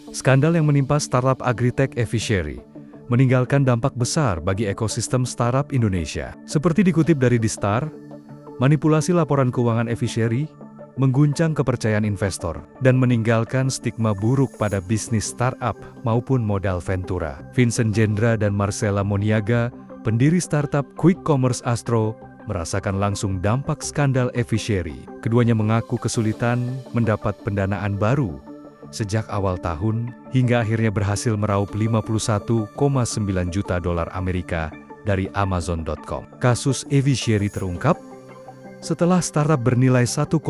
Skandal yang menimpa startup agritech Efficieri meninggalkan dampak besar bagi ekosistem startup Indonesia. Seperti dikutip dari The Star, manipulasi laporan keuangan Efficieri mengguncang kepercayaan investor dan meninggalkan stigma buruk pada bisnis startup maupun modal ventura. Vincent Jendra dan Marcella Moniaga, pendiri startup Quick Commerce Astro, merasakan langsung dampak skandal Efficieri. Keduanya mengaku kesulitan mendapat pendanaan baru sejak awal tahun, hingga akhirnya berhasil meraup 51,9 juta dolar Amerika dari Amazon.com. Kasus Efficieri terungkap setelah startup bernilai 1,4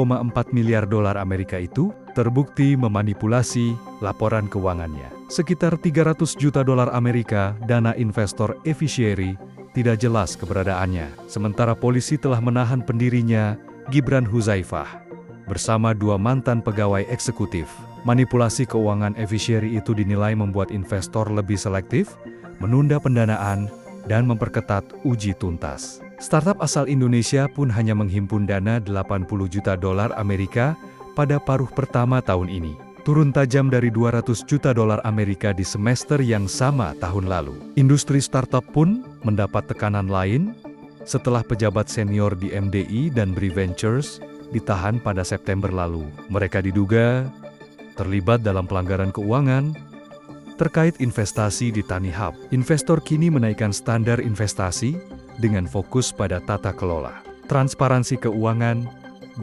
miliar dolar Amerika itu terbukti memanipulasi laporan keuangannya. Sekitar 300 juta dolar Amerika dana investor Efficieri tidak jelas keberadaannya. Sementara polisi telah menahan pendirinya, Gibran Huzaifah, bersama 2 mantan pegawai eksekutif. Manipulasi keuangan Efficieri itu dinilai membuat investor lebih selektif, menunda pendanaan, dan memperketat uji tuntas. Startup asal Indonesia pun hanya menghimpun dana 80 juta dolar Amerika pada paruh pertama tahun ini, turun tajam dari 200 juta dolar Amerika di semester yang sama tahun lalu. Industri startup pun mendapat tekanan lain setelah pejabat senior di MDI dan Bri Ventures ditahan pada September lalu. Mereka diduga terlibat dalam pelanggaran keuangan terkait investasi di Tanihub. Investor kini menaikkan standar investasi dengan fokus pada tata kelola, transparansi keuangan,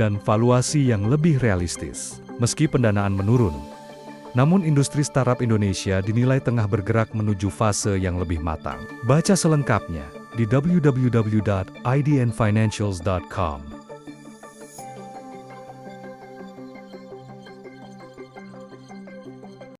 dan valuasi yang lebih realistis. Meski pendanaan menurun, namun industri startup Indonesia dinilai tengah bergerak menuju fase yang lebih matang. Baca selengkapnya di www.idnfinancials.com.